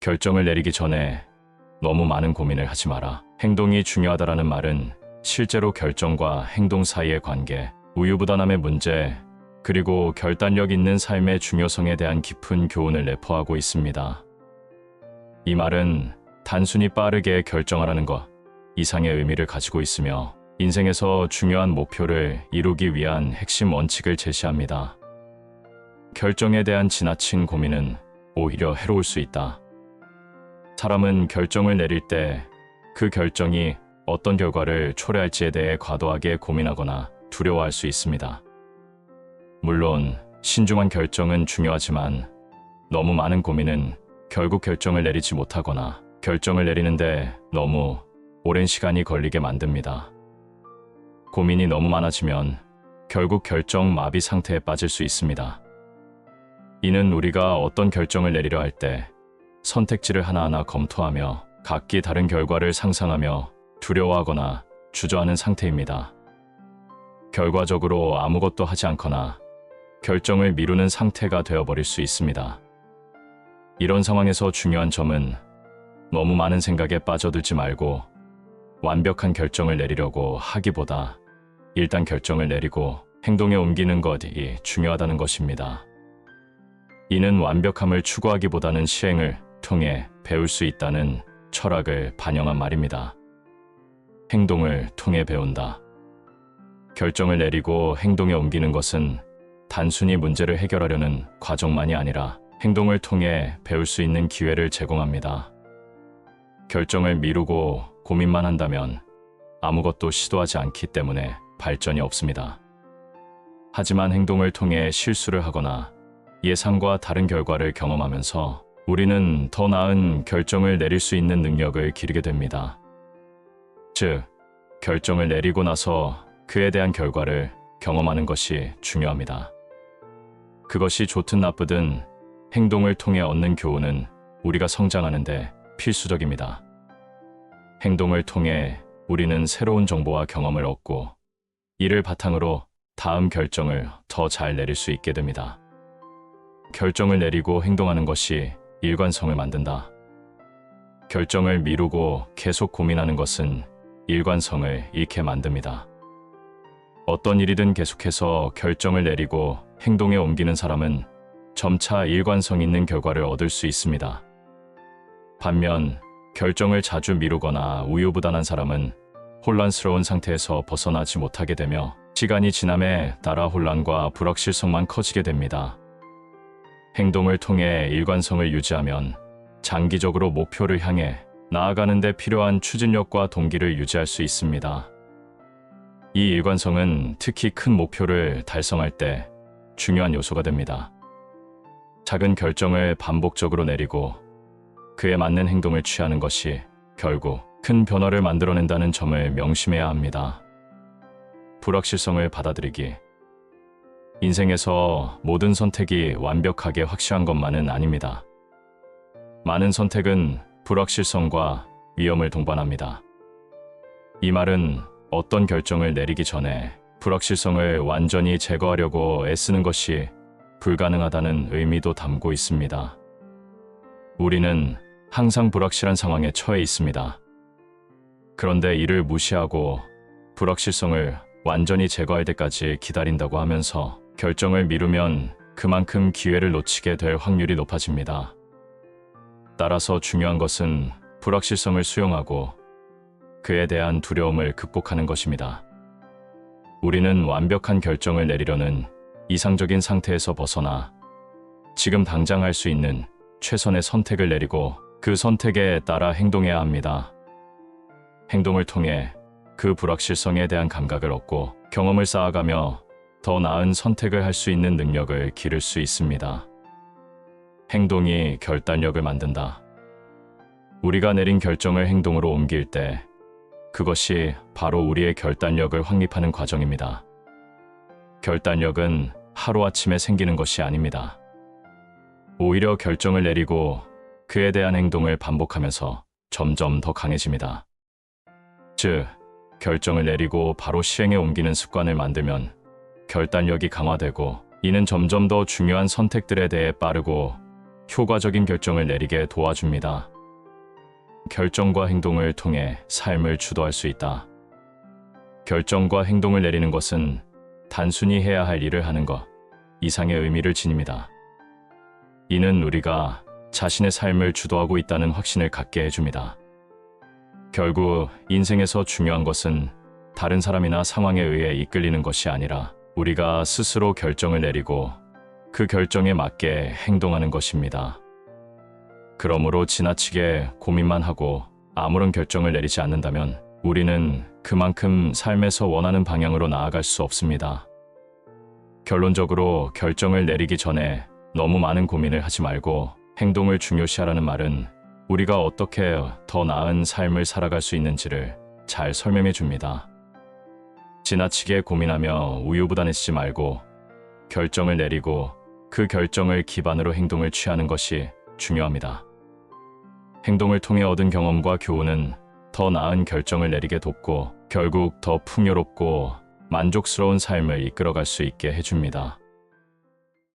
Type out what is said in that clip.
결정을 내리기 전에 너무 많은 고민을 하지 마라. 행동이 중요하다라는 말은 실제로 결정과 행동 사이의 관계, 우유부단함의 문제, 그리고 결단력 있는 삶의 중요성에 대한 깊은 교훈을 내포하고 있습니다. 이 말은 단순히 빠르게 결정하라는 것 이상의 의미를 가지고 있으며 인생에서 중요한 목표를 이루기 위한 핵심 원칙을 제시합니다. 결정에 대한 지나친 고민은 오히려 해로울 수 있다. 사람은 결정을 내릴 때 그 결정이 어떤 결과를 초래할지에 대해 과도하게 고민하거나 두려워할 수 있습니다. 물론 신중한 결정은 중요하지만 너무 많은 고민은 결국 결정을 내리지 못하거나 결정을 내리는데 너무 오랜 시간이 걸리게 만듭니다. 고민이 너무 많아지면 결국 결정 마비 상태에 빠질 수 있습니다. 이는 우리가 어떤 결정을 내리려 할 때 선택지를 하나하나 검토하며 각기 다른 결과를 상상하며 두려워하거나 주저하는 상태입니다. 결과적으로 아무것도 하지 않거나 결정을 미루는 상태가 되어버릴 수 있습니다. 이런 상황에서 중요한 점은 너무 많은 생각에 빠져들지 말고 완벽한 결정을 내리려고 하기보다 일단 결정을 내리고 행동에 옮기는 것이 중요하다는 것입니다. 이는 완벽함을 추구하기보다는 시행을 통해 배울 수 있다는 철학을 반영한 말입니다. 행동을 통해 배운다. 결정을 내리고 행동에 옮기는 것은 단순히 문제를 해결하려는 과정만이 아니라 행동을 통해 배울 수 있는 기회를 제공합니다. 결정을 미루고 고민만 한다면 아무것도 시도하지 않기 때문에 발전이 없습니다. 하지만 행동을 통해 실수를 하거나 예상과 다른 결과를 경험하면서 우리는 더 나은 결정을 내릴 수 있는 능력을 기르게 됩니다. 즉, 결정을 내리고 나서 그에 대한 결과를 경험하는 것이 중요합니다. 그것이 좋든 나쁘든 행동을 통해 얻는 교훈은 우리가 성장하는데 필수적입니다. 행동을 통해 우리는 새로운 정보와 경험을 얻고 이를 바탕으로 다음 결정을 더 잘 내릴 수 있게 됩니다. 결정을 내리고 행동하는 것이 일관성을 만든다. 결정을 미루고 계속 고민하는 것은 일관성을 잃게 만듭니다. 어떤 일이든 계속해서 결정을 내리고 행동에 옮기는 사람은 점차 일관성 있는 결과를 얻을 수 있습니다. 반면 결정을 자주 미루거나 우유부단한 사람은 혼란스러운 상태에서 벗어나지 못하게 되며 시간이 지남에 따라 혼란과 불확실성만 커지게 됩니다. 행동을 통해 일관성을 유지하면 장기적으로 목표를 향해 나아가는 데 필요한 추진력과 동기를 유지할 수 있습니다. 이 일관성은 특히 큰 목표를 달성할 때 중요한 요소가 됩니다. 작은 결정을 반복적으로 내리고 그에 맞는 행동을 취하는 것이 결국 큰 변화를 만들어낸다는 점을 명심해야 합니다. 불확실성을 받아들이기. 인생에서 모든 선택이 완벽하게 확실한 것만은 아닙니다. 많은 선택은 불확실성과 위험을 동반합니다. 이 말은 어떤 결정을 내리기 전에 불확실성을 완전히 제거하려고 애쓰는 것이 불가능하다는 의미도 담고 있습니다. 우리는 항상 불확실한 상황에 처해 있습니다. 그런데 이를 무시하고 불확실성을 완전히 제거할 때까지 기다린다고 하면서 결정을 미루면 그만큼 기회를 놓치게 될 확률이 높아집니다. 따라서 중요한 것은 불확실성을 수용하고 그에 대한 두려움을 극복하는 것입니다. 우리는 완벽한 결정을 내리려는 이상적인 상태에서 벗어나 지금 당장 할 수 있는 최선의 선택을 내리고 그 선택에 따라 행동해야 합니다. 행동을 통해 그 불확실성에 대한 감각을 얻고 경험을 쌓아가며 더 나은 선택을 할 수 있는 능력을 기를 수 있습니다. 행동이 결단력을 만든다. 우리가 내린 결정을 행동으로 옮길 때 그것이 바로 우리의 결단력을 확립하는 과정입니다. 결단력은 하루아침에 생기는 것이 아닙니다. 오히려 결정을 내리고 그에 대한 행동을 반복하면서 점점 더 강해집니다. 즉, 결정을 내리고 바로 시행에 옮기는 습관을 만들면 결단력이 강화되고 이는 점점 더 중요한 선택들에 대해 빠르고 효과적인 결정을 내리게 도와줍니다. 결정과 행동을 통해 삶을 주도할 수 있다. 결정과 행동을 내리는 것은 단순히 해야 할 일을 하는 것 이상의 의미를 지닙니다. 이는 우리가 자신의 삶을 주도하고 있다는 확신을 갖게 해줍니다. 결국 인생에서 중요한 것은 다른 사람이나 상황에 의해 이끌리는 것이 아니라 우리가 스스로 결정을 내리고 그 결정에 맞게 행동하는 것입니다. 그러므로 지나치게 고민만 하고 아무런 결정을 내리지 않는다면 우리는 그만큼 삶에서 원하는 방향으로 나아갈 수 없습니다. 결론적으로 결정을 내리기 전에 너무 많은 고민을 하지 말고 행동을 중요시하라는 말은 우리가 어떻게 더 나은 삶을 살아갈 수 있는지를 잘 설명해 줍니다. 지나치게 고민하며 우유부단해지지 말고 결정을 내리고 그 결정을 기반으로 행동을 취하는 것이 중요합니다. 행동을 통해 얻은 경험과 교훈은 더 나은 결정을 내리게 돕고 결국 더 풍요롭고 만족스러운 삶을 이끌어갈 수 있게 해줍니다.